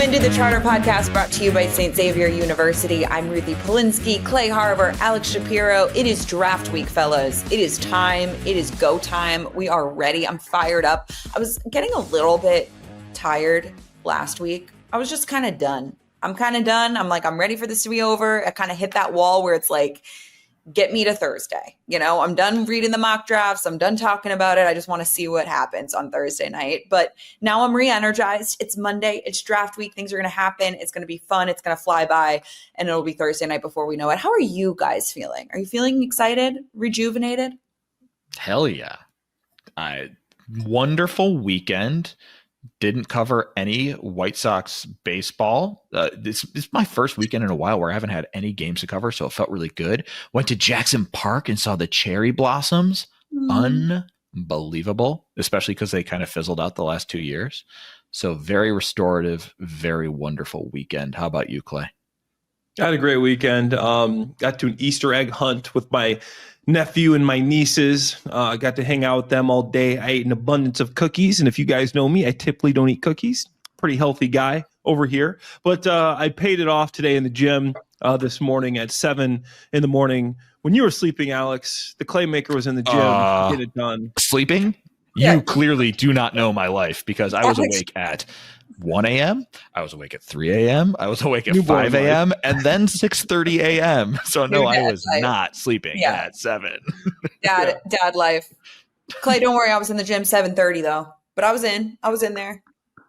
into the Charter Podcast brought to you by St. Xavier University. I'm Ruthie Polinsky, 𝗂𝗏𝗏, Alex Shapiro. It is draft week, fellas. It is time. It is go time. We are ready. I'm fired up. I was getting a little bit tired last week. I was just kind of done. I'm kind of done. I'm like, I'm ready for this to be over. I kind of hit that wall where it's like, get me to Thursday. You know, I'm done reading the mock drafts. I'm done talking about it. I just want to see what happens on Thursday night. But now I'm re-energized. It's Monday. It's draft week. Things are going to happen. It's going to be fun. It's going to fly by. And it'll be Thursday night before we know it. How are you guys feeling? Are you feeling excited? Rejuvenated? Hell yeah. Wonderful weekend. Didn't cover any White Sox baseball. This is my first weekend in a while where I haven't had any games to cover, so it felt really good. Went to Jackson Park and saw the cherry blossoms. Unbelievable, especially because they kind of fizzled out the last 2 years. So very restorative, very wonderful weekend. How about you, Clay? I had a great weekend. Got to an Easter egg hunt with my nephew and my nieces. I got to hang out with them all day. I ate an abundance of cookies. And if you guys know me, I typically don't eat cookies. Pretty healthy guy over here. But I paid it off today in the gym this morning at 7 in the morning. When you were sleeping, Alex, the Claymaker was in the gym to get it done. Sleeping? Yeah. You clearly do not know my life because I was awake at 1 a.m. I was awake at 3 a.m. I was awake at 5 a.m. and then 6:30 a.m. So no, I was not sleeping at 7. Dad life. Clay, don't worry. I was in the gym 7:30 though, but I was in there.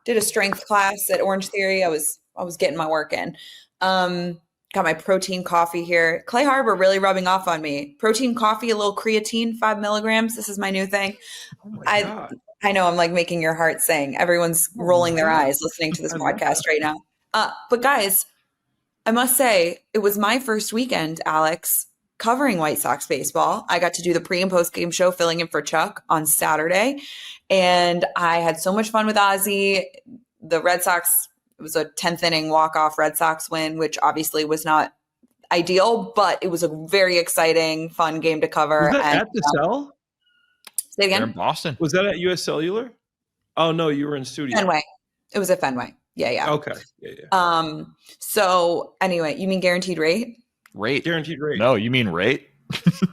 Did a strength class at Orange Theory. I was getting my work in. Got my protein coffee here. 𝗂𝗏𝗏 really rubbing off on me. Protein coffee, a little creatine, 5 milligrams. This is my new thing. Oh I know I'm like making your heart sing. Everyone's rolling their eyes listening to this podcast right now. But guys, I must say it was my first weekend, Alex, covering White Sox baseball. I got to do the pre and post game show filling in for Chuck on Saturday. And I had so much fun with 𝗦cie. The Red Sox, it was a 10th inning walk-off Red Sox win, which obviously was not ideal, but it was a very exciting, fun game to cover. Was that at the Cell? Say it again? They're in Boston. Was that at US Cellular? Oh, no, you were in studio. Fenway. It was at Fenway. Yeah. Okay. Yeah. So anyway, you mean guaranteed rate? Rate. Guaranteed rate. No, you mean rate?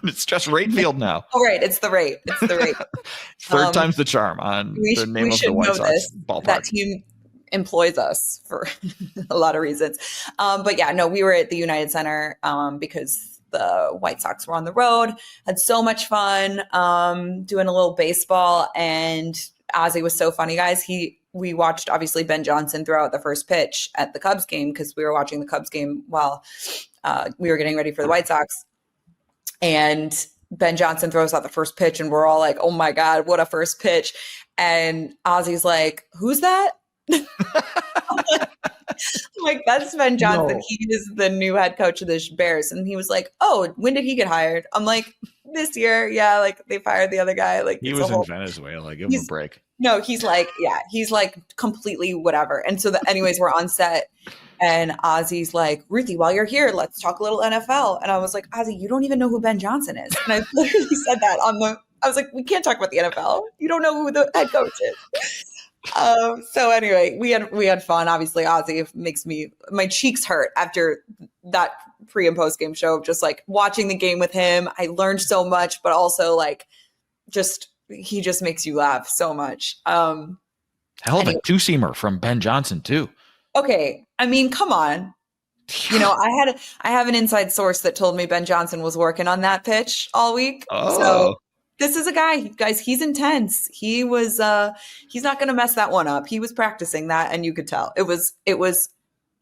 It's just rate field now. Oh, right. It's the rate. Third time's the charm on the name of the White Sox ballpark. That team employs us for a lot of reasons. But yeah, no, we were at the United Center because the White Sox were on the road, had so much fun doing a little baseball, and 𝗦cie was so funny, guys. We watched obviously Ben Johnson throw out the first pitch at the Cubs game because we were watching the Cubs game while we were getting ready for the White Sox. And Ben Johnson throws out the first pitch and we're all like, oh my God, what a first pitch. And 𝗦cie's like, who's that? Like, that's Ben Johnson. No. He is the new head coach of the Bears. And he was like, oh, when did he get hired? I'm like, this year. Yeah, like they fired the other guy. Like he was in Venezuela. Give him a break. No, he's like completely whatever. And so anyways, we're on set and 𝗦cie's like, Ruthie, while you're here, let's talk a little NFL. And I was like, 𝗦cie, you don't even know who Ben Johnson is. And I literally said that I was like, we can't talk about the NFL. You don't know who the head coach is. So anyway, we had fun. Obviously, 𝗦cie makes my cheeks hurt after that pre and post game show of just like watching the game with him. I learned so much, but also like he just makes you laugh so much. Hell of a two-seamer from Ben Johnson too. Okay, I mean, come on. You know, I have an inside source that told me Ben Johnson was working on that pitch all week. Oh. So this is a guy, guys, he's intense. He was he's not going to mess that one up. He was practicing that and you could tell. It was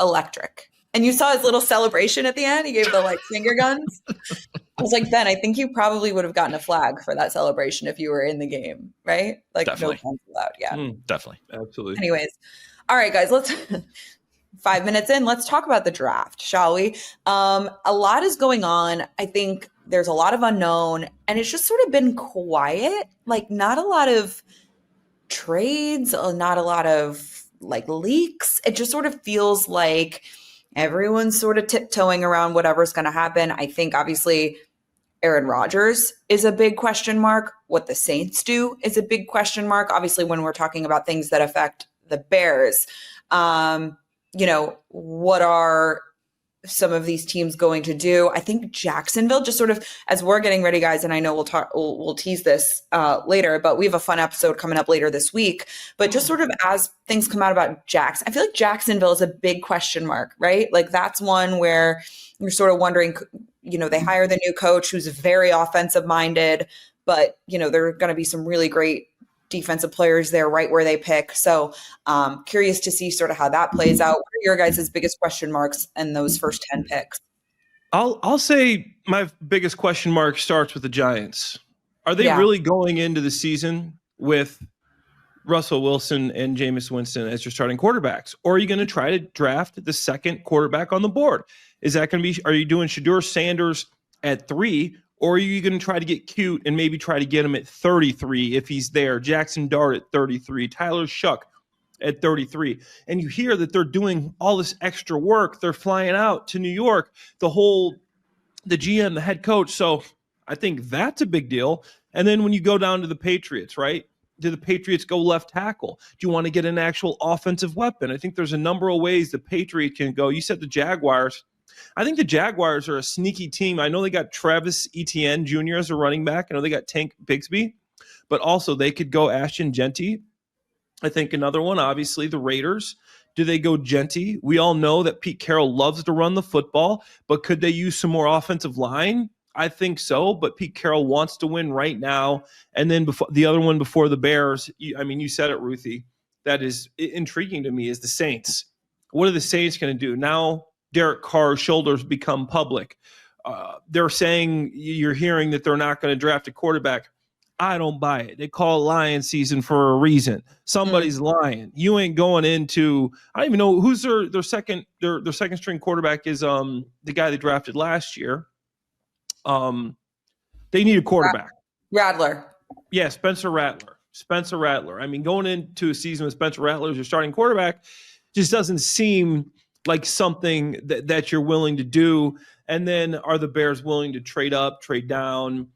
electric. And you saw his little celebration at the end. He gave the like finger guns. I was like, Ben, I think you probably would have gotten a flag for that celebration if you were in the game, right? Like definitely. No guns allowed. Yeah. Definitely. Absolutely. Anyways. All right, guys, let's 5 minutes in. Let's talk about the draft, shall we? A lot is going on. I think there's a lot of unknown, and it's just sort of been quiet. Like not a lot of trades, not a lot of like leaks. It just sort of feels like everyone's sort of tiptoeing around whatever's going to happen. I think obviously Aaron Rodgers is a big question mark. What the Saints do is a big question mark. Obviously, when we're talking about things that affect the Bears. what are some of these teams going to do? I think Jacksonville, just sort of as we're getting ready, guys, and I know we'll tease this later, but we have a fun episode coming up later this week. But just sort of as things come out about Jackson, I feel like Jacksonville is a big question mark, right? Like that's one where you're sort of wondering, they hire the new coach who's very offensive minded, but there are going to be some really great defensive players there right where they pick. So curious to see sort of how that plays out. What are your guys' biggest question marks in those first 10 picks? I'll say my biggest question mark starts with the Giants. Are they really going into the season with Russell Wilson and Jameis Winston as your starting quarterbacks? Or are you going to try to draft the second quarterback on the board? Is that going to be, are you doing Shedeur Sanders at 3? Or are you going to try to get cute and maybe try to get him at 33 if he's there? Jackson Dart at 33, Tyler Shuck at 33. And you hear that they're doing all this extra work. They're flying out to New York, the GM, the head coach. So I think that's a big deal. And then when you go down to the Patriots, right? Do the Patriots go left tackle? Do you want to get an actual offensive weapon? I think there's a number of ways the Patriots can go. You said the Jaguars. I think the Jaguars are a sneaky team. I know they got Travis Etienne Jr. as a running back. I know they got Tank Bigsby, but also they could go Ashton Jeanty. I think another one, obviously, the Raiders. Do they go Jeanty? We all know that Pete Carroll loves to run the football, but could they use some more offensive line? I think so, but Pete Carroll wants to win right now. And then before the other one before the Bears, you said it, Ruthie, that is intriguing to me, is the Saints. What are the Saints going to do? Now Derek Carr's shoulders become public. They're saying, you're hearing that they're not going to draft a quarterback. I don't buy it. They call it lion season for a reason. Somebody's lying. You ain't going into, I don't even know who's their second string quarterback is the guy they drafted last year. They need a quarterback. Rattler. Yeah, Spencer Rattler. I mean, going into a season with Spencer Rattler as your starting quarterback just doesn't seem like something that you're willing to do. And then are the Bears willing to trade up, trade down?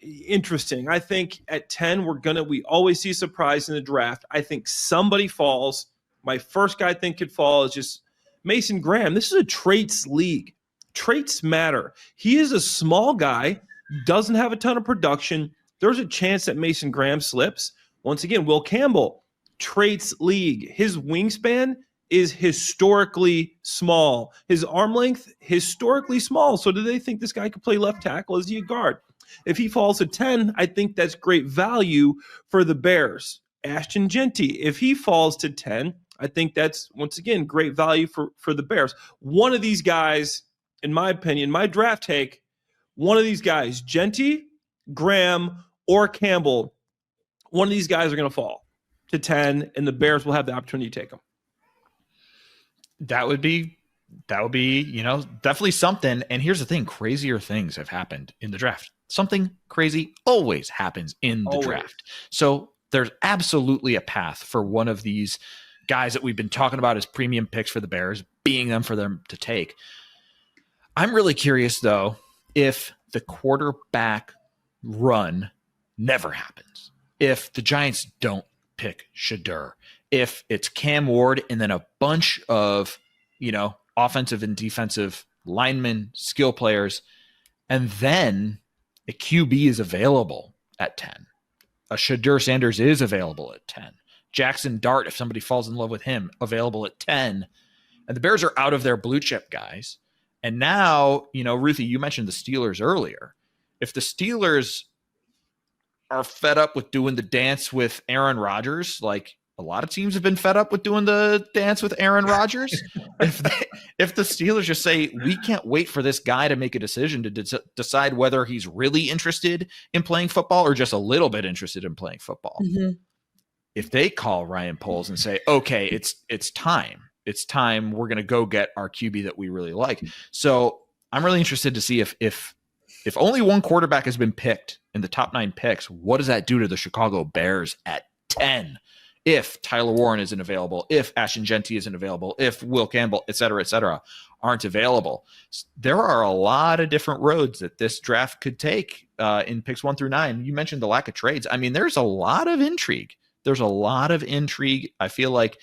Interesting. I think at 10, we always see a surprise in the draft. I think somebody falls. My first guy I think could fall is just Mason Graham. This is a traits league. Traits matter. He is a small guy, doesn't have a ton of production. There's a chance that Mason Graham slips. Once again, Will Campbell, traits league. His wingspan is historically small. His arm length, historically small. So do they think this guy could play left tackle? Is he a guard? If he falls to 10, I think that's great value for the Bears. Ashton Jeanty, if he falls to 10, I think that's, once again, great value for the Bears. One of these guys, in my opinion, my draft take, one of these guys, Jeanty, Graham, or Campbell, one of these guys are going to fall to 10, and the Bears will have the opportunity to take them. That would be, definitely something. And here's the thing, crazier things have happened in the draft. Something crazy always happens in the draft. So there's absolutely a path for one of these guys that we've been talking about as premium picks for the Bears, being them for them to take. I'm really curious, though, if the quarterback run never happens, if the Giants don't pick Shedeur, if it's Cam Ward and then a bunch of, offensive and defensive linemen, skill players, and then a QB is available at 10. A Shedeur Sanders is available at 10. Jackson Dart, if somebody falls in love with him, available at 10. And the Bears are out of their blue chip guys. And now, Ruthie, you mentioned the Steelers earlier. If the Steelers are fed up with doing the dance with Aaron Rodgers, like a lot of teams have been fed up with doing the dance with Aaron Rodgers. if the Steelers just say, we can't wait for this guy to make a decision to decide whether he's really interested in playing football or just a little bit interested in playing football. Mm-hmm. If they call Ryan Poles and say, okay, it's time. It's time. We're going to go get our QB that we really like. So I'm really interested to see if only one quarterback has been picked in the top 9 picks, what does that do to the Chicago Bears at 10? If Tyler Warren isn't available, if Ashton Jeanty isn't available, if Will Campbell, et cetera, aren't available. There are a lot of different roads that this draft could take in picks 1 through 9. You mentioned the lack of trades. I mean, there's a lot of intrigue. I feel like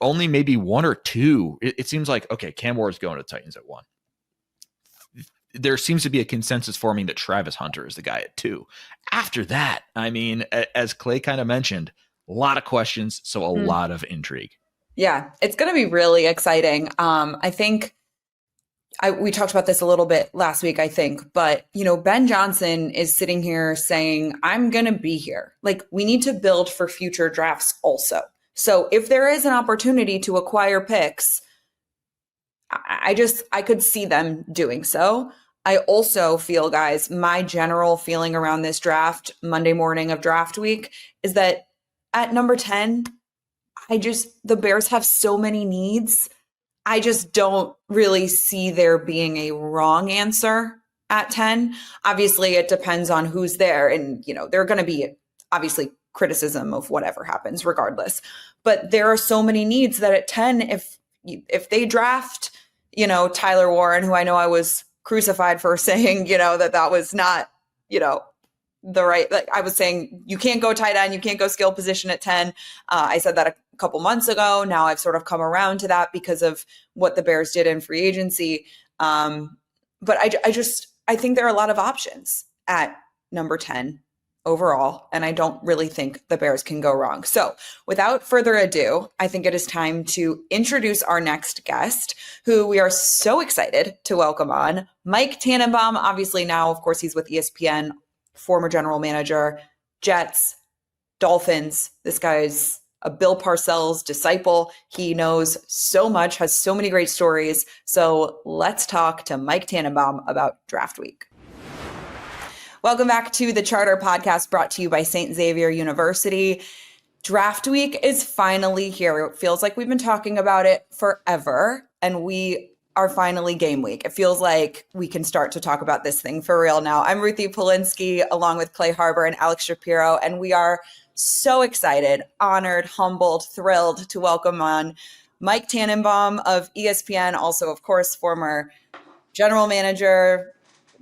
only maybe one or two. It seems like, okay, Cam Ward's going to the Titans at 1. There seems to be a consensus forming that Travis Hunter is the guy at 2. After that, I mean, as Clay kind of mentioned, a lot of questions, so a lot of intrigue. Yeah, it's going to be really exciting. I think we talked about this a little bit last week, I think, but Ben Johnson is sitting here saying, I'm going to be here. Like, we need to build for future drafts also. So if there is an opportunity to acquire picks, I could see them doing so. I also feel, guys, my general feeling around this draft, Monday morning of draft week, is that at number 10, the Bears have so many needs. I just don't really see there being a wrong answer at 10. Obviously, it depends on who's there. And, there are going to be obviously criticism of whatever happens regardless. But there are so many needs that at 10, if they draft, Tyler Warren, who I know I was crucified for saying, that was not, the right, like I was saying, you can't go tight end, you can't go skill position at 10. I said that a couple months ago. Now I've sort of come around to that because of what the Bears did in free agency. But I think there are a lot of options at number 10 overall, and I don't really think the Bears can go wrong. So without further ado, I think it is time to introduce our next guest, who we are so excited to welcome on, Mike Tannenbaum. Obviously now, of course, he's with ESPN, former general manager, Jets, Dolphins. This guy's a 𝗏𝗶𝗟 disciple. He knows so much, has so many great stories. So let's talk to Mike Tannenbaum about draft week. Welcome back to the Charter Podcast, brought to you by St. Xavier University. Draft week is finally here. It feels like we've been talking about it forever, and we are finally game week. It feels like we can start to talk about this thing for real now. I'm Ruthie Polinsky, along with 𝗏𝗏𝗏𝗏 and Alex Shapiro, and we are so excited, honored, humbled, thrilled to welcome on Mike Tannenbaum of ESPN, also, of course, former general manager,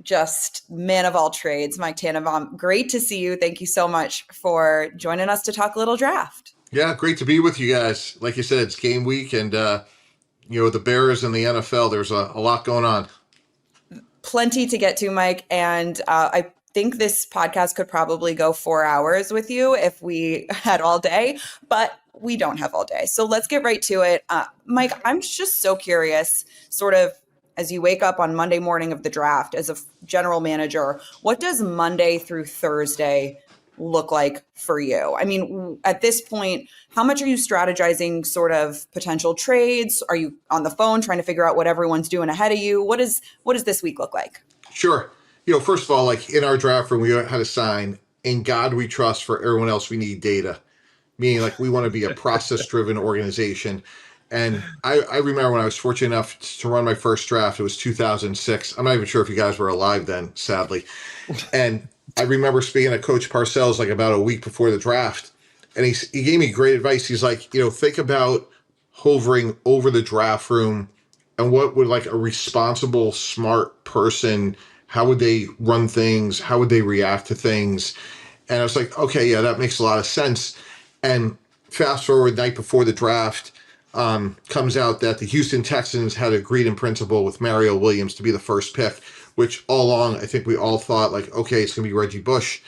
just man of all trades. Mike Tannenbaum, great to see you. Thank you so much for joining us to talk a little draft. Yeah, great to be with you guys. Like you said, it's game week, and the Bears and the NFL, there's a lot going on. Plenty to get to, Mike, and I think this podcast could probably go 4 hours with you if we had all day, but we don't have all day. So let's get right to it. Mike, I'm just so curious, sort of, as you wake up on Monday morning of the draft as a general manager, what does Monday through Thursday look like for you? I mean, at this point, how much are you strategizing sort of potential trades? Are you on the phone trying to figure out what everyone's doing ahead of you? What does this week look like? Sure. First of all, like in our draft room, we had a sign, "In God we trust, for everyone else we need data." Meaning, like, we want to be a process-driven organization. And I remember when I was fortunate enough to run my first draft, it was 2006. I'm not even sure if you guys were alive then, sadly. And I remember speaking to Coach Parcells like about a week before the draft. And he gave me great advice. He's like, think about hovering over the draft room and what would like a responsible, smart person, how would they run things? How would they react to things? And I was like, okay, yeah, that makes a lot of sense. And fast forward, night before the draft, comes out that the Houston Texans had agreed in principle with Mario Williams to be the first pick, which all along, I think we all thought like, okay, it's going to be Reggie Bush.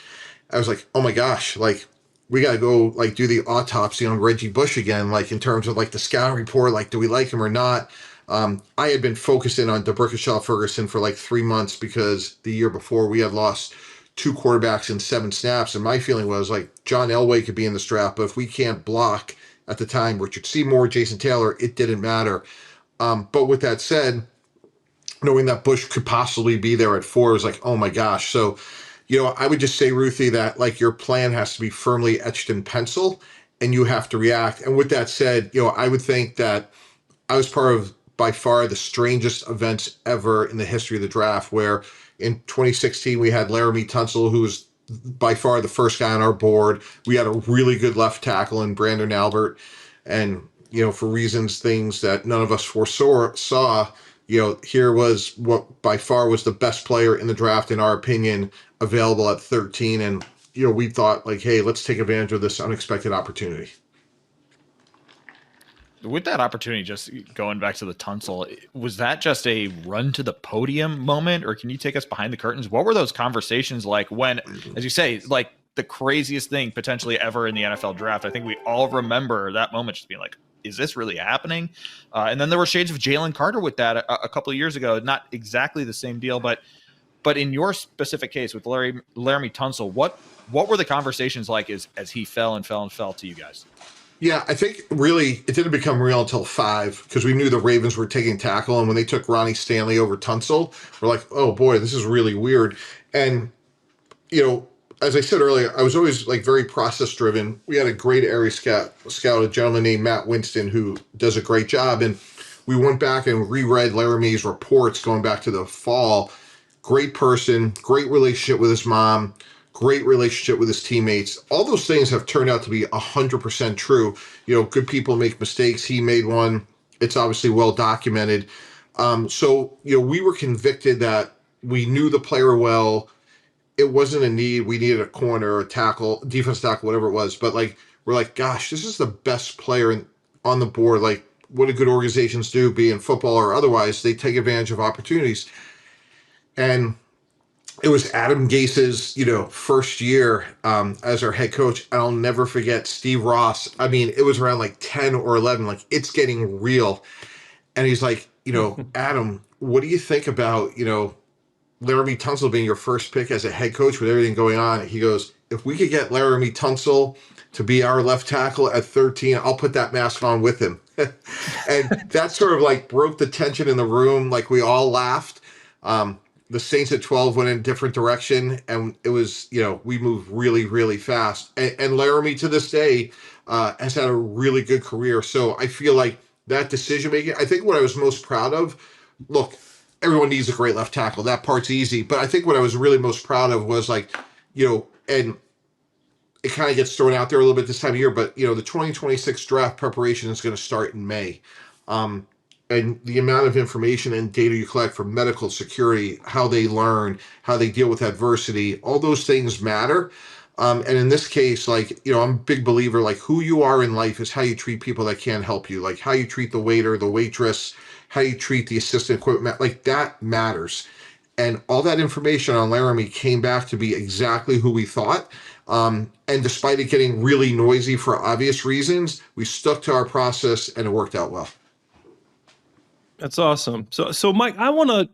I was like, oh my gosh, like we got to go like do the autopsy on Reggie Bush again, like in terms of like the scouting report, like do we like him or not? I had been focusing on 𝗏𝗏𝗏𝗏𝗏Ferguson for like 3 months because the year before we had lost 2 quarterbacks in 7 snaps. And my feeling was like John Elway could be in this draft, but if we can't block at the time, Richard Seymour, Jason Taylor, it didn't matter. But with that said, knowing that Bush could possibly be there at 4 is like, oh my gosh. So, I would just say, Ruthie, that like your plan has to be firmly etched in pencil and you have to react. And with that said, I would think that I was part of by far the strangest events ever in the history of the draft, where in 2016 we had Laramie Tunsil, who was by far the first guy on our board. We had a really good left tackle in Brandon Albert. And, for things that none of us foresaw, here was what by far was the best player in the draft, in our opinion, available at 13. And, we thought like, hey, let's take advantage of this unexpected opportunity. With that opportunity, just going back to the Tunsil, was that just a run to the podium moment, or can you take us behind the curtains? What were those conversations like when, as you say, like the craziest thing potentially ever in the NFL draft? I think we all remember that moment just being like, is this really happening? And then there were shades of Jalen Carter with that a couple of years ago. Not exactly the same deal, but in your specific case with Laramie Tunsil, what were the conversations like as he fell to you guys? Yeah, I think really it didn't become real until 5 because we knew the Ravens were taking tackle. And when they took Ronnie Stanley over Tunsil, we're like, oh boy, this is really weird. And, as I said earlier, I was always like very process driven. We had a great area scout, a gentleman named Matt Winston, who does a great job. And we went back and reread Laramie's reports going back to the fall. Great person, great relationship with his mom, great relationship with his teammates. All those things have turned out to be 100% true. Good people make mistakes. He made one. It's obviously well documented. So we were convicted that we knew the player well. It wasn't a need. We needed a corner, a tackle, defense tackle, whatever it was. But we're like, gosh, this is the best player on the board. Like, what do good organizations do, be in football or otherwise? They take advantage of opportunities. And it was Adam Gase's, first year as our head coach. And I'll never forget Steve Ross. I mean, it was around like 10 or 11, like it's getting real. And he's like, Adam, what do you think about, Laramie Tunsil being your first pick as a head coach with everything going on? He goes, if we could get Laramie Tunsil to be our left tackle at 13, I'll put that mask on with him. And that sort of like broke the tension in the room. Like we all laughed. The Saints at 12 went in a different direction, and it was, we moved really, really fast. And Laramie to this day has had a really good career. So I feel like that decision-making, I think what I was most proud of, look, everyone needs a great left tackle. That part's easy. But I think what I was really most proud of was and it kind of gets thrown out there a little bit this time of year, but, the 2026 draft preparation is going to start in May. And the amount of information and data you collect from medical security, how they learn, how they deal with adversity, all those things matter. And in this case, I'm a big believer, who you are in life is how you treat people that can't help you, how you treat the waiter, the waitress, how you treat the assistant equipment, that matters. And all that information on Laramie came back to be exactly who we thought. And despite it getting really noisy for obvious reasons, we stuck to our process and it worked out well. That's awesome. So Mike, I want to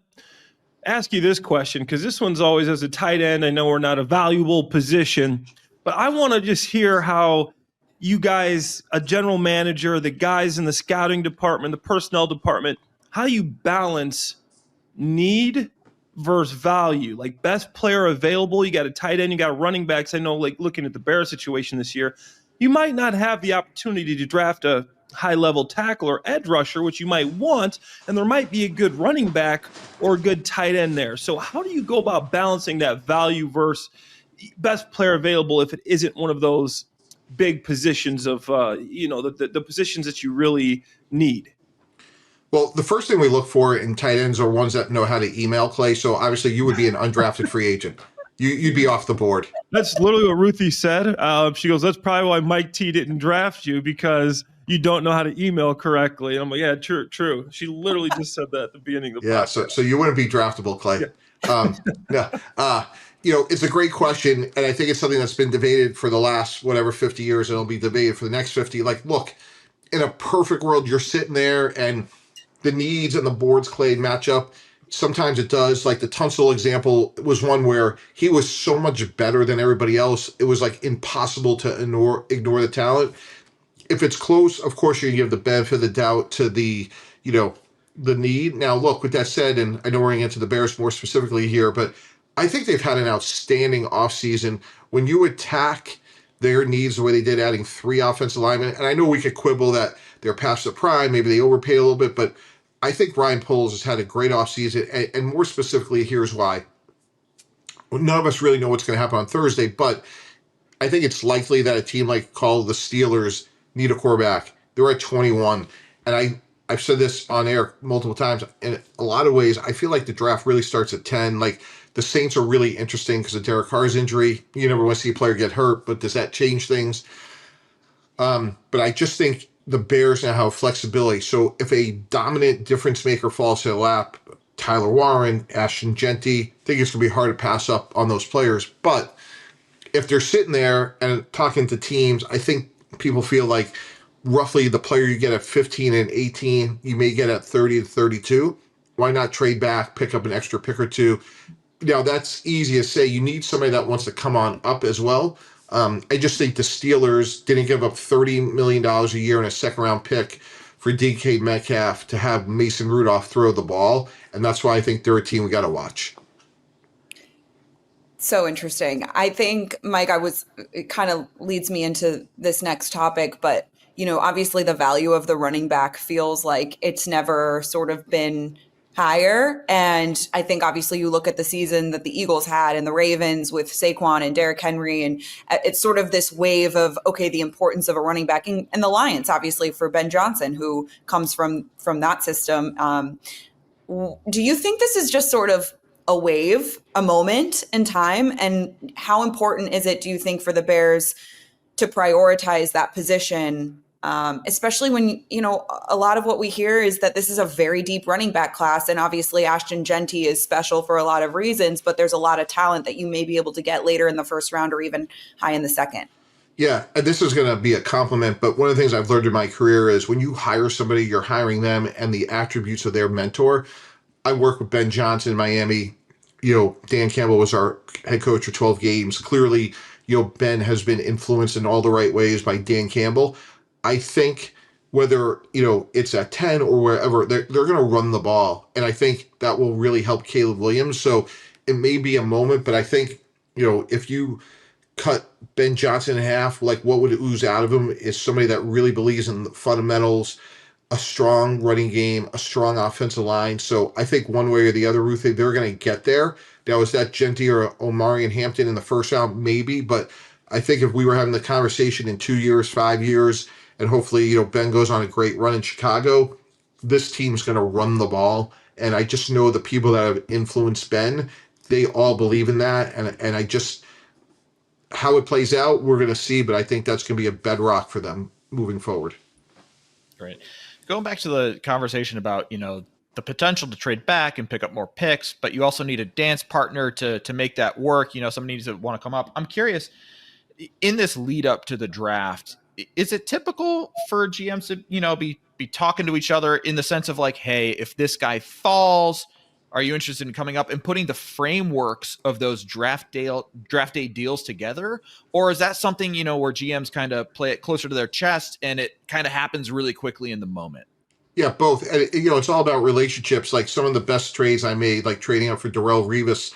ask you this question because this one's always as a tight end. I know we're not a valuable position, but I want to just hear how you guys, a general manager, the guys in the scouting department, the personnel department, how you balance need versus value, like best player available. You got a tight end, you got running backs. I know, looking at the Bears situation this year, you might not have the opportunity to draft a high-level tackle or edge rusher, which you might want, and there might be a good running back or a good tight end there. So how do you go about balancing that value versus best player available if it isn't one of those big positions of, the positions that you really need? Well, the first thing we look for in tight ends are ones that know how to email, Clay. So obviously you would be an undrafted free agent. You'd be off the board. That's literally what Ruthie said. She goes, that's probably why Mike T didn't draft you, because you don't know how to email correctly. And I'm like, yeah, true. She literally just said that at the beginning of the podcast. So you wouldn't be draftable, Clay. Yeah. It's a great question, and I think it's something that's been debated for the last 50 years, and it'll be debated for the next 50. Look, in a perfect world, you're sitting there, and the needs and the boards, Clay, match up. Sometimes it does. The Tunsil example was one where he was so much better than everybody else. It was impossible to ignore the talent. If it's close, of course, you give the benefit of the doubt to the need. Now, look, with that said, and I know we're going to get to the Bears more specifically here, but I think they've had an outstanding offseason. When you attack their needs the way they did, adding 3 offensive linemen, and I know we could quibble that they're past the prime, maybe they overpaid a little bit, but I think Ryan Poles has had a great offseason, and more specifically, here's why. None of us really know what's going to happen on Thursday, but I think it's likely that a team called the Steelers need a quarterback. They're at 21. And I've said this on air multiple times. In a lot of ways, I feel like the draft really starts at 10. The Saints are really interesting because of Derek Carr's injury. You never want to see a player get hurt, but does that change things? But I just think the Bears now have flexibility. So if a dominant difference maker falls to their lap, Tyler Warren, Ashton Genty, I think it's going to be hard to pass up on those players. But if they're sitting there and talking to teams, I think people feel like roughly the player you get at 15 and 18, you may get at 30 to 32. Why not trade back, pick up an extra pick or two? Now, that's easy to say. You need somebody that wants to come on up as well. I just think the Steelers didn't give up $30 million a year in a second-round pick for DK Metcalf to have Mason Rudolph throw the ball, and that's why I think they're a team we got to watch. So interesting. I think, Mike, it kind of leads me into this next topic, but, obviously the value of the running back feels like it's never sort of been higher. And I think obviously you look at the season that the Eagles had and the Ravens with Saquon and Derrick Henry, and it's sort of this wave of, okay, the importance of a running back, and the Lions, obviously, for Ben Johnson, who comes from that system. Do you think this is just sort of a wave, a moment in time? And how important is it, do you think, for the Bears to prioritize that position? Especially when, a lot of what we hear is that this is a very deep running back class. And obviously Ashton Genty is special for a lot of reasons, but there's a lot of talent that you may be able to get later in the first round or even high in the second. Yeah, and this is going to be a compliment, but one of the things I've learned in my career is when you hire somebody, you're hiring them and the attributes of their mentor. I worked with Ben Johnson in Miami. Dan Campbell was our head coach for 12 games. Clearly, Ben has been influenced in all the right ways by Dan Campbell. I think whether, it's at 10 or wherever, they're going to run the ball. And I think that will really help Caleb Williams. So it may be a moment, but I think, if you cut Ben Johnson in half, like what would ooze out of him is somebody that really believes in the fundamentals, a strong running game, a strong offensive line. So I think one way or the other, Ruthie, they're going to get there. Now, is that Genty or Omari and Hampton in the first round? Maybe. But I think if we were having the conversation in 2 years, 5 years, and hopefully, Ben goes on a great run in Chicago, this team's going to run the ball. And I just know the people that have influenced Ben, they all believe in that. And I just, how it plays out, we're going to see. But I think that's going to be a bedrock for them moving forward. Great. Going back to the conversation about, the potential to trade back and pick up more picks, but you also need a dance partner to make that work. Somebody needs to want to come up. I'm curious, in this lead up to the draft, is it typical for GMs to, be talking to each other in the sense of like, hey, if this guy falls, are you interested in coming up, and putting the frameworks of those draft day deals together? Or is that something, where GMs kind of play it closer to their chest and it kind of happens really quickly in the moment? Yeah, both. And, it's all about relationships. Like some of the best trades I made, like trading up for Darrelle Revis.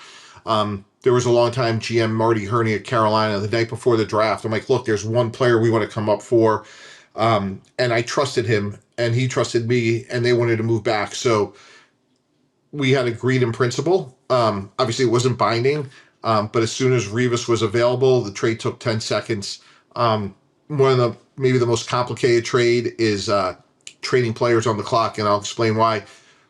There was a long-time GM, Marty Herney at Carolina, the night before the draft. I'm like, look, there's one player we want to come up for. And I trusted him, and he trusted me, and they wanted to move back. So we had agreed in principle. Obviously, it wasn't binding. But as soon as Revis was available, the trade took 10 seconds. One of maybe the most complicated trade is trading players on the clock, and I'll explain why.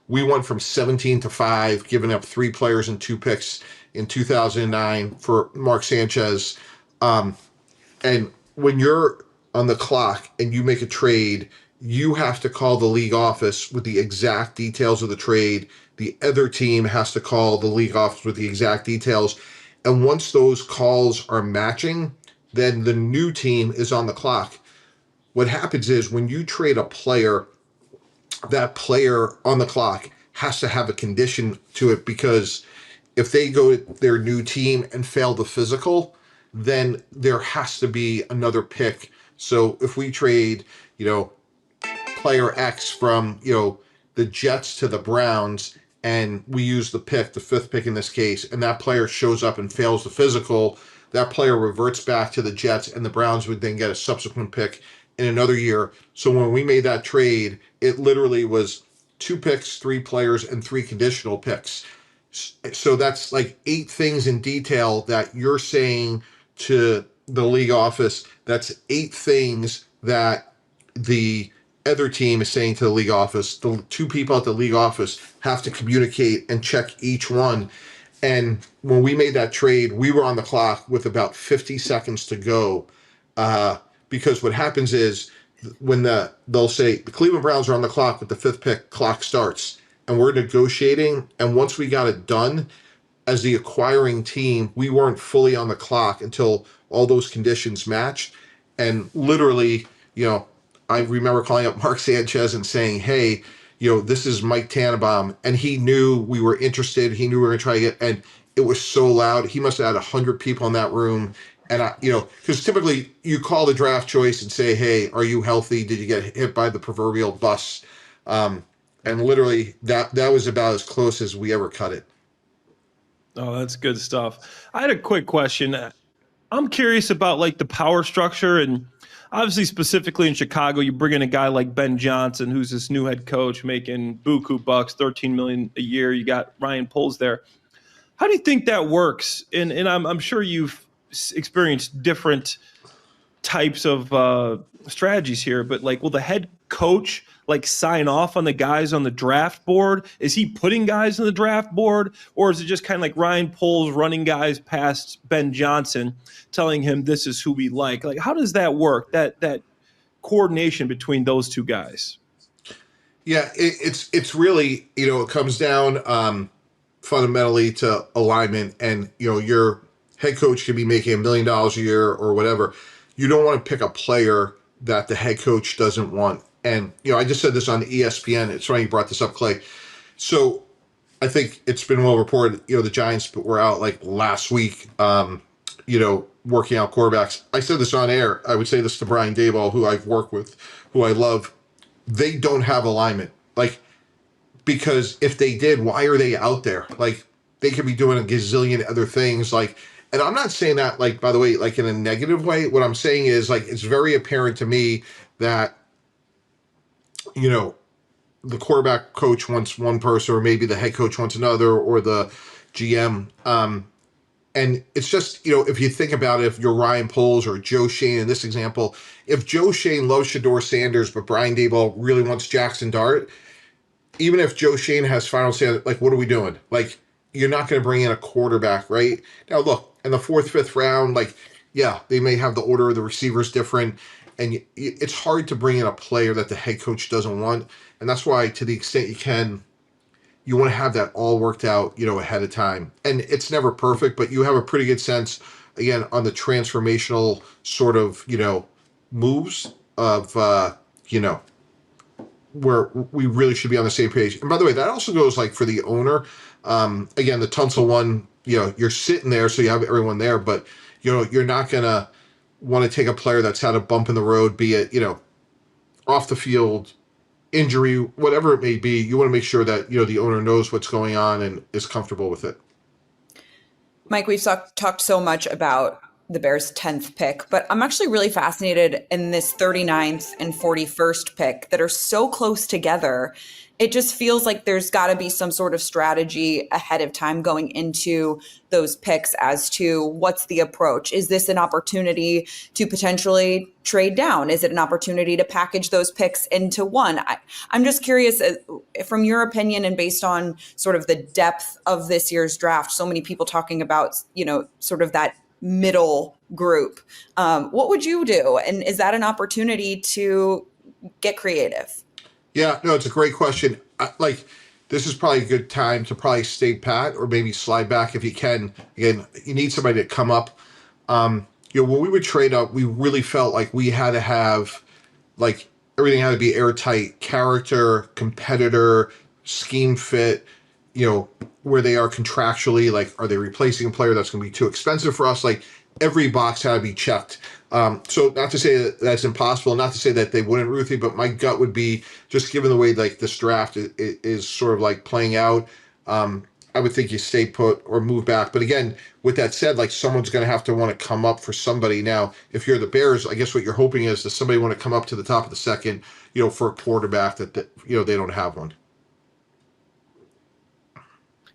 We went from 17 to 5, giving up 3 players and 2 picks in 2009 for Mark Sanchez. And when you're on the clock and you make a trade, you have to call the league office with the exact details of the trade. The other team has to call the league office with the exact details. And once those calls are matching, then the new team is on the clock. What happens is when you trade a player, that player on the clock has to have a condition to it, because if they go to their new team and fail the physical, then there has to be another pick. So if we trade, player X from, the Jets to the Browns, and we use the pick, the 5th pick in this case, and that player shows up and fails the physical, that player reverts back to the Jets, and the Browns would then get a subsequent pick in another year. So when we made that trade, it literally was 2 picks, 3 players, and 3 conditional picks. So that's like 8 things in detail that you're saying to the league office. That's 8 things that the other team is saying to the league office. The 2 people at the league office have to communicate and check each one. And when we made that trade, we were on the clock with about 50 seconds to go. Because what happens is when they'll say the Cleveland Browns are on the clock with the 5th pick, clock starts, and we're negotiating. And once we got it done, as the acquiring team, we weren't fully on the clock until all those conditions matched. And literally, I remember calling up Mark Sanchez and saying, hey, this is Mike Tannenbaum. And he knew we were interested. He knew we were going to try to get, and it was so loud. He must have had 100 people in that room. And because typically you call the draft choice and say, hey, are you healthy? Did you get hit by the proverbial bus? And literally that was about as close as we ever cut it. Oh, that's good stuff. I had a quick question. I'm curious about like the power structure, and obviously specifically in Chicago, you bring in a guy like Ben Johnson, who's this new head coach making buku bucks, $13 million a year. You got Ryan Poles there. How do you think that works? And I'm sure you've experienced different types of strategies here, but like, will the head coach like sign off on the guys on the draft board? Is he putting guys on the draft board, or is it just kind of like Ryan Poles running guys past Ben Johnson, telling him this is who we like? Like, how does that work? That coordination between those two guys? Yeah, it's really, it comes down fundamentally to alignment, and your head coach could be making $1 million a year or whatever. You don't want to pick a player that the head coach doesn't want. And, I just said this on ESPN. It's funny you brought this up, Clay. So I think it's been well reported, the Giants were out like last week, working out quarterbacks. I said this on air. I would say this to Brian Daboll, who I've worked with, who I love. They don't have alignment. Like, because if they did, why are they out there? Like, they could be doing a gazillion other things. Like, and I'm not saying that, like, by the way, like in a negative way. What I'm saying is, like, it's very apparent to me that, the quarterback coach wants one person, or maybe the head coach wants another, or the GM. And it's just, if you think about it, if you're Ryan Poles or Joe Schoen in this example, if Joe Schoen loves Shedeur Sanders, but Brian Daboll really wants Jackson Dart, even if Joe Schoen has final say, like, what are we doing? Like, you're not going to bring in a quarterback, right? Now, look, in the 4th, 5th round, like, yeah, they may have the order of the receivers different, and it's hard to bring in a player that the head coach doesn't want. And that's why, to the extent you can, you want to have that all worked out, ahead of time. And it's never perfect, but you have a pretty good sense, again, on the transformational sort of, moves of, where we really should be on the same page. And by the way, that also goes like for the owner. Again, the Tunsil one, you're sitting there, so you have everyone there, but, you're not going to want to take a player that's had a bump in the road, be it, off the field, injury, whatever it may be. You want to make sure that, the owner knows what's going on and is comfortable with it. Mike, we've talked so much about the Bears' 10th pick, but I'm actually really fascinated in this 39th and 41st pick that are so close together. It just feels like there's got to be some sort of strategy ahead of time going into those picks as to what's the approach. Is this an opportunity to potentially trade down? Is it an opportunity to package those picks into one? I'm just curious, from your opinion and based on sort of the depth of this year's draft, so many people talking about, sort of that middle group. What would you do? And is that an opportunity to get creative? Yeah, no, it's a great question. This is probably a good time to probably stay pat or maybe slide back if you can. Again, you need somebody to come up. When we would trade up, we really felt like we had to have, like, everything had to be airtight: character, competitor, scheme fit, where they are contractually, like, are they replacing a player that's going to be too expensive for us? Like, every box had to be checked. So not to say that that's impossible, not to say that they wouldn't, Ruthie, but my gut would be, just given the way like this draft is sort of like playing out, I would think you stay put or move back. But again, with that said, like, someone's going to have to want to come up for somebody. Now, if you're the Bears, I guess what you're hoping is that somebody want to come up to the top of the second, for a quarterback that they don't have one.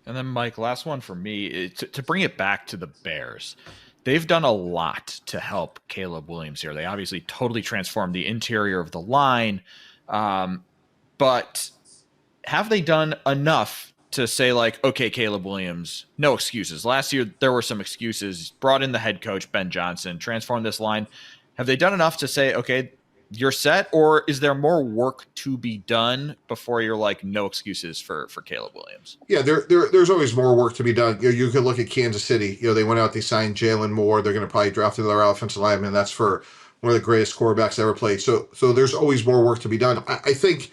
And then, Mike, last one for me, to bring it back to the Bears. They've done a lot to help Caleb Williams here. They obviously totally transformed the interior of the line. But have they done enough to say, like, okay, Caleb Williams, no excuses? Last year, there were some excuses. Brought in the head coach, Ben Johnson, transformed this line. Have they done enough to say, okay, you're set, or is there more work to be done before you're like, no excuses for Caleb Williams? Yeah, there's always more work to be done. You could look at Kansas City. They went out, they signed Jalen Moore. They're going to probably draft another offensive lineman. That's for one of the greatest quarterbacks ever played. So there's always more work to be done. I think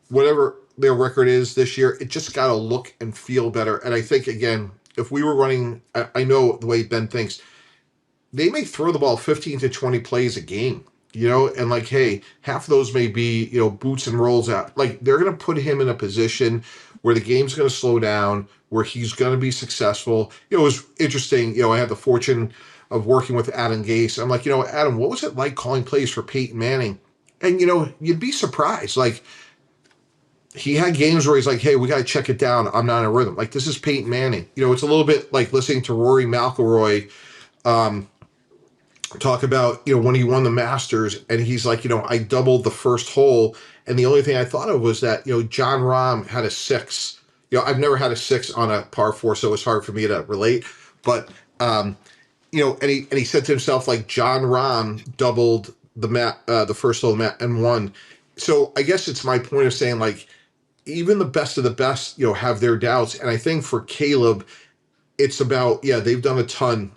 whatever their record is this year, it just got to look and feel better. And I think, again, if we were running, I know the way Ben thinks, they may throw the ball 15 to 20 plays a game, and like, hey, half of those may be, boots and rolls out. Like, they're going to put him in a position where the game's going to slow down, where he's going to be successful. It was interesting. I had the fortune of working with Adam Gase. I'm like, Adam, what was it like calling plays for Peyton Manning? And, you'd be surprised. Like, he had games where he's like, hey, we got to check it down. I'm not in a rhythm. Like, this is Peyton Manning. It's a little bit like listening to Rory McIlroy talk about, when he won the Masters, and he's like, I doubled the first hole. And the only thing I thought of was that, John Rahm had a 6. I've never had a 6 on a par 4, so it's hard for me to relate. But, and he said to himself, like, John Rahm doubled the first hole and won. So I guess it's my point of saying, like, even the best of the best, have their doubts. And I think for Caleb, it's about, they've done a ton.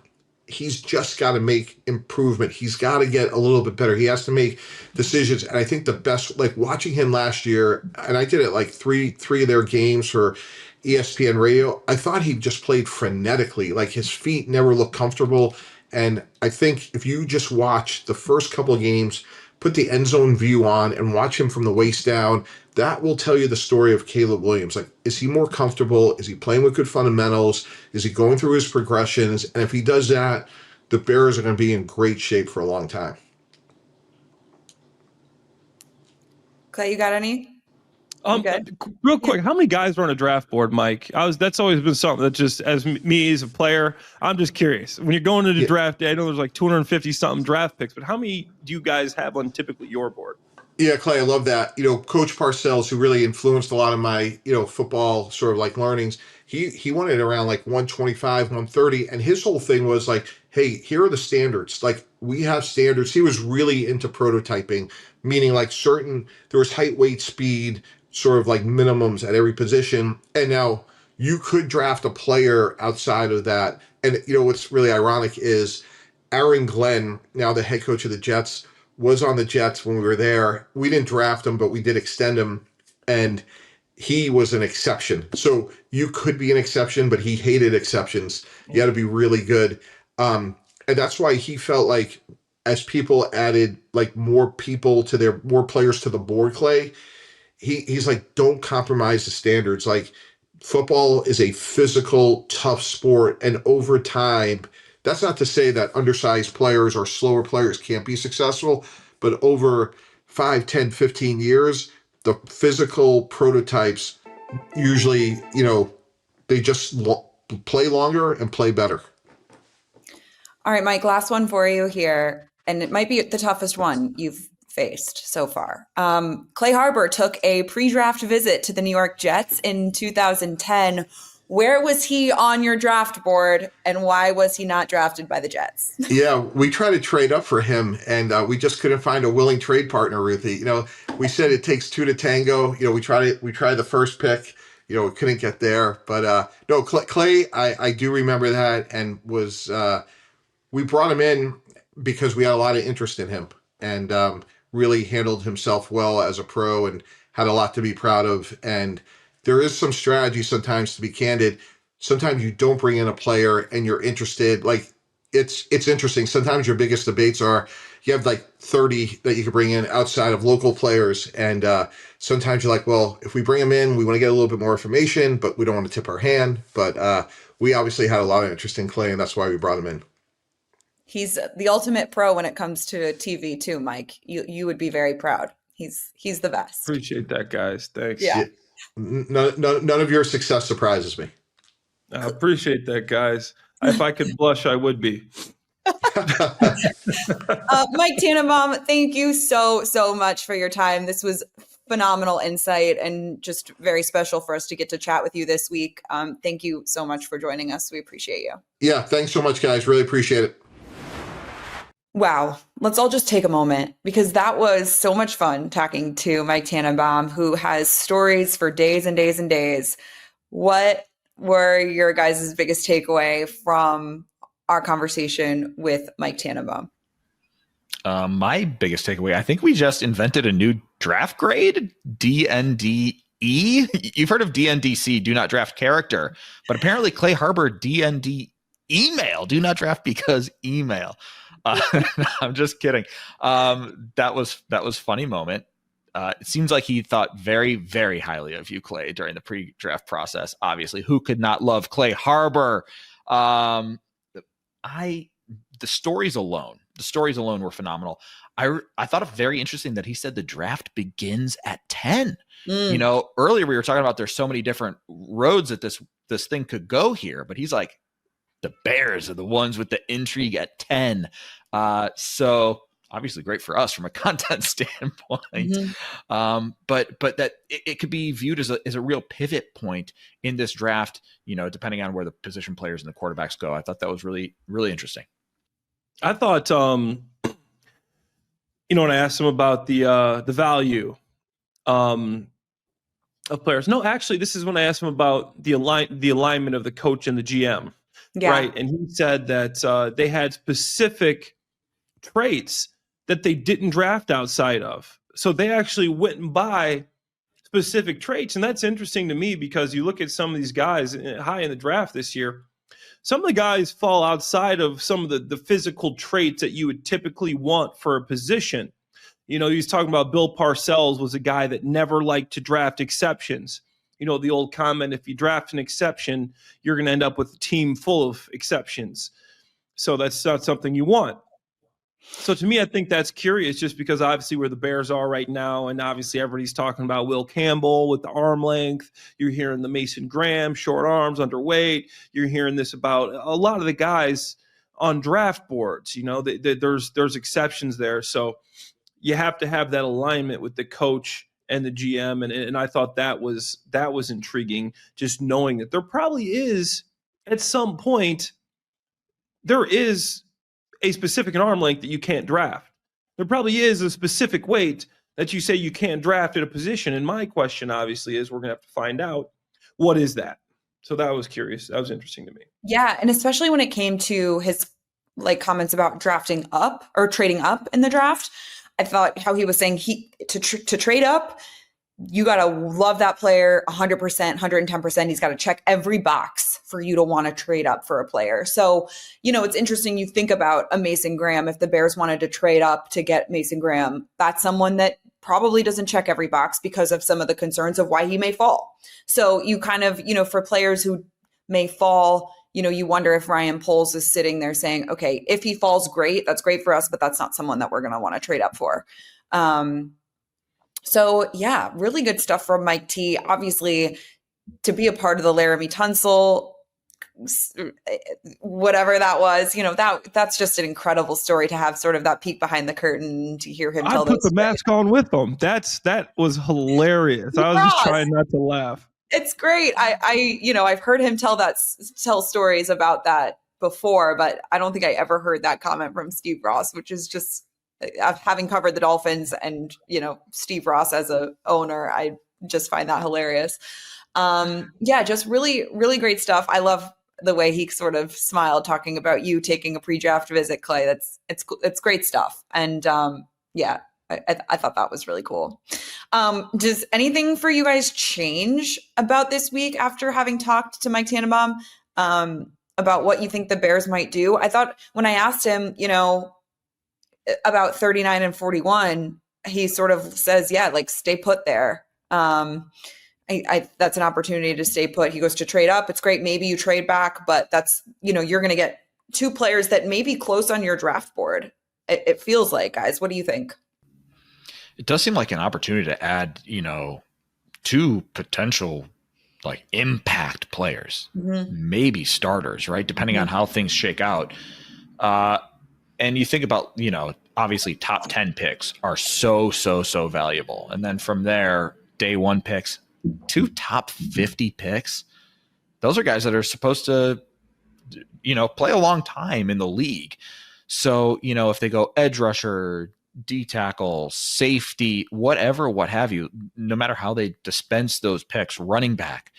He's just got to make improvement. He's got to get a little bit better. He has to make decisions. And I think the best, like watching him last year, and I did it like three of their games for ESPN radio, I thought he just played frenetically. Like his feet never looked comfortable. And I think if you just watch the first couple of games, put the end zone view on and watch him from the waist down, that will tell you the story of Caleb Williams. Like, is he more comfortable? Is he playing with good fundamentals? Is he going through his progressions? And if he does that, the Bears are going to be in great shape for a long time. Clay, you got any? Real quick, how many guys are on a draft board, Mike? That's always been something that just, as me as a player, I'm just curious. When you're going into the draft day, I know there's like 250 something draft picks, but how many do you guys have on typically your board? Yeah, Clay, I love that. Coach Parcells, who really influenced a lot of my, football sort of like learnings, he wanted around like 125, 130. And his whole thing was like, hey, here are the standards. Like, we have standards. He was really into prototyping, meaning like there was height, weight, speed, sort of like minimums at every position. And now you could draft a player outside of that. And, what's really ironic is Aaron Glenn, now the head coach of the Jets, was on the Jets when we were there. We didn't draft him, but we did extend him. And he was an exception. So you could be an exception, but he hated exceptions. You had to be really good. And that's why he felt like as people added like more players to the board, Clay, he's like, don't compromise the standards. Like, football is a physical, tough sport. And over time, that's not to say that undersized players or slower players can't be successful, but over 5, 10, 15 years, the physical prototypes usually, they just play longer and play better. All right, Mike, last one for you here. And it might be the toughest one you've faced so far. Clay Harbor took a pre-draft visit to the New York Jets in 2010. Where was he on your draft board, and why was he not drafted by the Jets? Yeah, we tried to trade up for him, and we just couldn't find a willing trade partner, Ruthie. We said it takes 2 to tango. We tried the first pick. We couldn't get there. But no, Clay, I do remember that, and we brought him in because we had a lot of interest in him, and really handled himself well as a pro and had a lot to be proud of. And there is some strategy sometimes, to be candid. Sometimes you don't bring in a player and you're interested. Like, it's interesting. Sometimes your biggest debates are you have like 30 that you could bring in outside of local players. And sometimes you're like, well, if we bring them in, we want to get a little bit more information, but we don't want to tip our hand. But we obviously had a lot of interest in Clay, and that's why we brought him in. He's the ultimate pro when it comes to TV too, Mike. You would be very proud. He's the best. Appreciate that, guys. Thanks. Yeah. None of your success surprises me. I appreciate that, guys. If I could blush, I would be. Mike Tannenbaum, thank you so much for your time. This was phenomenal insight and just very special for us to get to chat with you this week. Thank you so much for joining us. We appreciate you. Yeah, thanks so much, guys. Really appreciate it. Wow. Let's all just take a moment because that was so much fun talking to Mike Tannenbaum, who has stories for days and days and days. What were your guys' biggest takeaway from our conversation with Mike Tannenbaum? My biggest takeaway, I think we just invented a new draft grade, DNDE. You've heard of DNDC, do not draft character, but apparently 𝗏𝗏𝗏𝗃 DND email, do not draft because email. I'm just kidding. That was funny moment. It seems like he thought very, very highly of you, Clay, during the pre-draft process. Obviously, who could not love 𝗏𝗏𝗏𝗏? The stories alone were phenomenal. I thought it very interesting that he said the draft begins at 10. You know, earlier we were talking about there's so many different roads that this thing could go here, but he's like, the Bears are the ones with the intrigue at 10. So obviously great for us from a content standpoint. But that it could be viewed as a real pivot point in this draft, you know, depending on where the position players and the quarterbacks go. I thought that was really, really interesting. I thought, when I asked him about the value of players. No, actually, this is when I asked him about the alignment of the coach and the GM. Yeah. Right. And he said that they had specific traits that they didn't draft outside of. So they actually went and buy specific traits. And that's interesting to me because you look at some of these guys high in the draft this year, some of the guys fall outside of some of the physical traits that you would typically want for a position. You know, he was talking about 𝗶𝗏 𝗟𝗏 was a guy that never liked to draft exceptions. You know, the old comment, if you draft an exception, you're going to end up with a team full of exceptions. So that's not something you want. So to me, I think that's curious just because obviously where the Bears are right now, and obviously everybody's talking about Will Campbell with the arm length. You're hearing the Mason Graham, short arms, underweight. You're hearing this about a lot of the guys on draft boards. You know, there's exceptions there. So you have to have that alignment with the coach and the GM. And I thought that was intriguing, just knowing that there probably is at some point, there is a specific arm length that you can't draft. There probably is a specific weight that you say you can't draft at a position. And my question obviously is we're going to have to find out what is that. So that was curious. That was interesting to me. Yeah. And especially when it came to his comments about drafting up or trading up in the draft, I thought how he was saying to trade up, you got to love that player 100%, 110%. He's got to check every box for you to want to trade up for a player. So, you know, it's interesting. You think about a Mason Graham. If the Bears wanted to trade up to get Mason Graham, that's someone that probably doesn't check every box because of some of the concerns of why he may fall. So you kind of, you know, for players who may fall, you know, you wonder if Ryan Poles is sitting there saying, okay, if he falls, great, that's great for us, but that's not someone that we're going to want to trade up for. So yeah, really good stuff from Mike T. Obviously, to be a part of the 𝗏𝗏𝗏𝗃 whatever that was, you know, that's just an incredible story to have sort of that peek behind the curtain to hear him tell I put the mask on with them. That was hilarious. I was just trying not to laugh. It's great. You know, I've heard him tell stories about that before, but I don't think I ever heard that comment from Steve Ross, which is just, having covered the Dolphins and, you know, Steve Ross as a owner, I just find that hilarious. Yeah, just really, really great stuff. I love the way he sort of smiled talking about you taking a pre-draft visit, Clay. It's great stuff. And yeah, I thought that was really cool. Does anything for you guys change about this week after having talked to Mike Tannenbaum about what you think the Bears might do? I thought when I asked him, you know, about 39 and 41, he sort of says, yeah, like stay put there. That's an opportunity to stay put. He goes to trade up. It's great. Maybe you trade back, but that's, you know, you're going to get two players that may be close on your draft board. It feels like, guys, what do you think? It does seem like an opportunity to add, you know, two potential like impact players, maybe starters, right? Depending on how things shake out. And you think about, you know, obviously top 10 picks are so valuable. And then from there, day one picks, two top 50 picks. Those are guys that are supposed to, you know, play a long time in the league. So, if they go edge rusher, D tackle, safety, whatever, what have you, no matter how they dispense those picks, running back,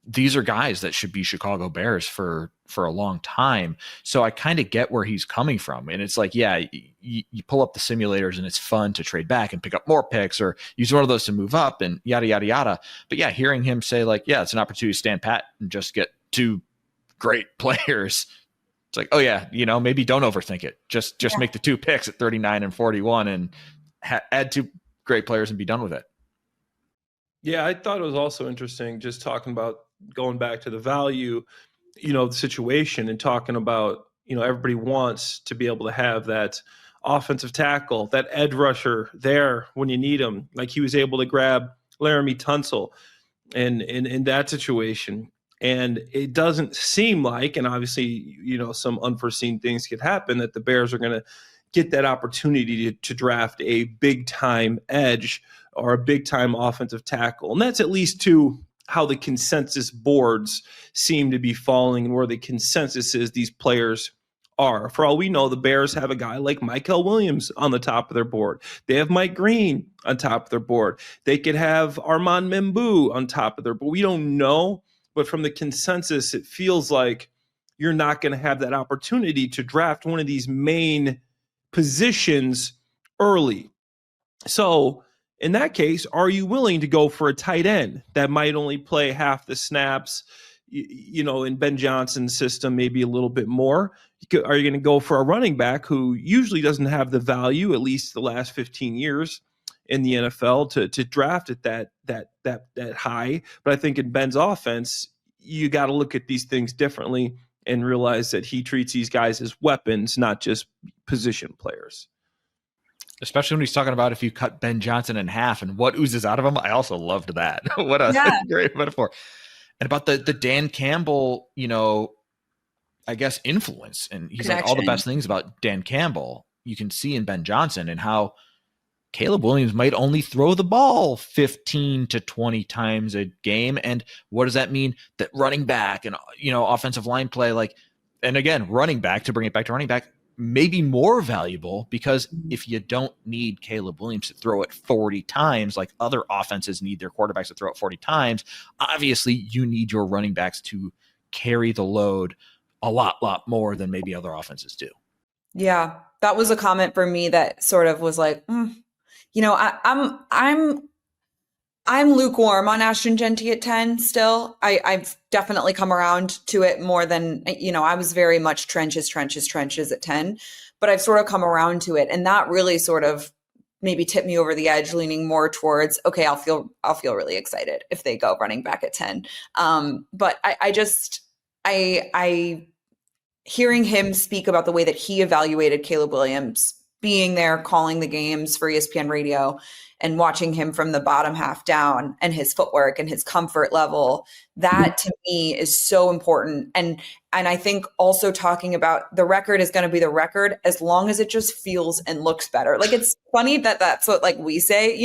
these are guys that should be Chicago Bears for a long time. So I kind of get where he's coming from. And it's like, yeah, you pull up the simulators and it's fun to trade back and pick up more picks or use one of those to move up and yada, yada, yada. But yeah, hearing him say like, yeah, it's an opportunity to stand pat and just get two great players. It's like, oh yeah, maybe don't overthink it. Just make the 2 picks at 39 and 41 and add 2 great players and be done with it. Yeah, I thought it was also interesting just talking about going back to the value, the situation and talking about, everybody wants to be able to have that offensive tackle, that edge rusher there when you need him. Like he was able to grab 𝗬𝗓 Tunsil and in that situation. And it doesn't seem like, and obviously, some unforeseen things could happen, that the Bears are going to get that opportunity to draft a big time edge or a big time offensive tackle. And that's at least to how the consensus boards seem to be falling and where the consensus is these players are. For all we know, the Bears have a guy like Mykel Williams on the top of their board. They have Mike Green on top of their board. They could have Armand Membou on top of their board. We don't know, but from the consensus, it feels like you're not going to have that opportunity to draft one of these main positions early. So in that case, are you willing to go for a tight end that might only play half the snaps, in Ben Johnson's system, maybe a little bit more? Are you going to go for a running back who usually doesn't have the value, at least the last 15 years in the NFL, to draft at that high? But I think in Ben's offense, you got to look at these things differently and realize that he treats these guys as weapons, not just position players. Especially when he's talking about if you cut Ben Johnson in half and what oozes out of him. I also loved that. What a great metaphor. And about the Dan Campbell, I guess, influence. And he's like all the best things about Dan Campbell you can see in Ben Johnson and how Caleb Williams might only throw the ball 15 to 20 times a game. And what does that mean? That running back and, offensive line play, and again, running back, to bring it back to running back, maybe more valuable, because if you don't need Caleb Williams to throw it 40 times, like other offenses need their quarterbacks to throw it 40 times, obviously you need your running backs to carry the load a lot more than maybe other offenses do. Yeah, that was a comment for me that sort of was like, I'm lukewarm on Ashton Jeanty at 10 still. I've definitely come around to it more than, I was very much trenches at 10, but I've sort of come around to it. And that really sort of maybe tipped me over the edge, leaning more towards, okay, I'll feel really excited if they go running back at 10. But I hearing him speak about the way that he evaluated Caleb Williams, being there, calling the games for ESPN radio, and watching him from the bottom half down and his footwork and his comfort level, that to me is so important. And I think also talking about the record is going to be the record as long as it just feels and looks better. Like, it's funny that that's what we say,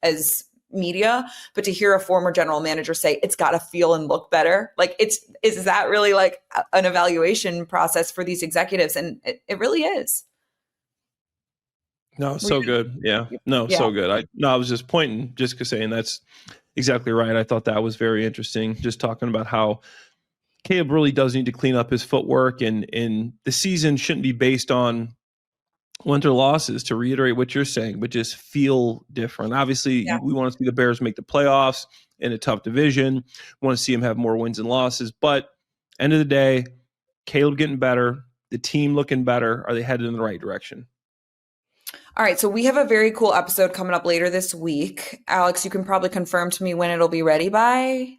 as media, but to hear a former general manager say it's got to feel and look better, is that really an evaluation process for these executives? And it really is. No, so good. Yeah. No, so good. I was just pointing, just saying that's exactly right. I thought that was very interesting. Just talking about how Caleb really does need to clean up his footwork, and the season shouldn't be based on wins or losses, to reiterate what you're saying, but just feel different. Obviously, we want to see the Bears make the playoffs in a tough division. We want to see them have more wins and losses. But end of the day, Caleb getting better, the team looking better. Are they headed in the right direction? All right, so we have a very cool episode coming up later this week. Alex, you can probably confirm to me when it'll be ready by?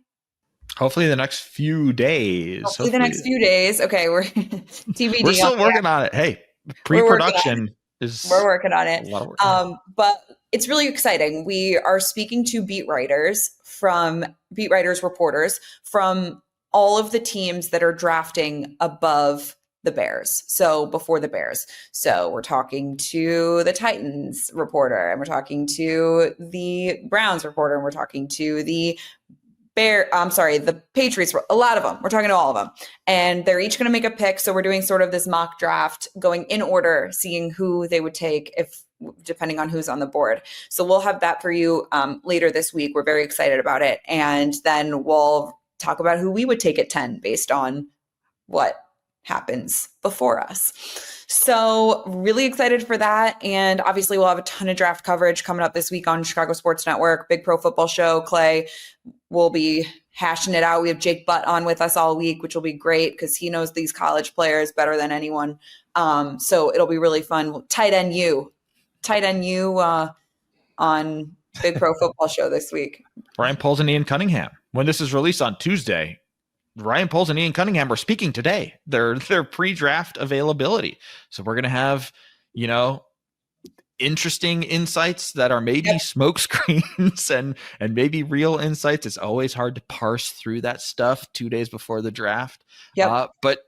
Hopefully the next few days. Hopefully the next few days. Okay, we're TBD. We're still working on it. Hey, pre-production we're working on it. A lot of work. But it's really exciting. We are speaking to beat writers, reporters from all of the teams that are drafting above the Bears. So before the Bears. So we're talking to the Titans reporter, and we're talking to the Browns reporter, and we're talking to the the Patriots, a lot of them. We're talking to all of them. And they're each going to make a pick. So we're doing sort of this mock draft, going in order, seeing who they would take depending on who's on the board. So we'll have that for you later this week. We're very excited about it. And then we'll talk about who we would take at 10 based on what happens before us. So really excited for that. And obviously we'll have a ton of draft coverage coming up this week on Chicago Sports Network, Big Pro Football Show. Clay will be hashing it out. We have Jake Butt on with us all week, which will be great because he knows these college players better than anyone. So it'll be really fun. Tight end you on Big Pro Football Show this week. Ryan Poles and Ian Cunningham. When this is released on Tuesday, Ryan Poles and Ian Cunningham are speaking today. Their pre-draft availability. So we're going to have, interesting insights that are maybe smoke screens and maybe real insights. It's always hard to parse through that stuff 2 days before the draft. But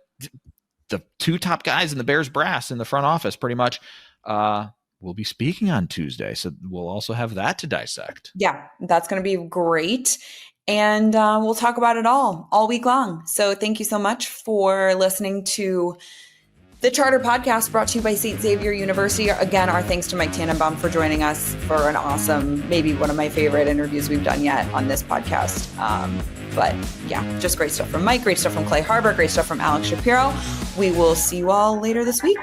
the two top guys in the Bears brass in the front office pretty much will be speaking on Tuesday. So we'll also have that to dissect. Yeah, that's going to be great. And we'll talk about it all week long. So thank you so much for listening to the Charter Podcast brought to you by St. Xavier University. Again, our thanks to Mike Tannenbaum for joining us for an awesome, maybe one of my favorite interviews we've done yet on this podcast. But yeah, just great stuff from Mike, great stuff from Clay Harbor, great stuff from Alex Shapiro. We will see you all later this week.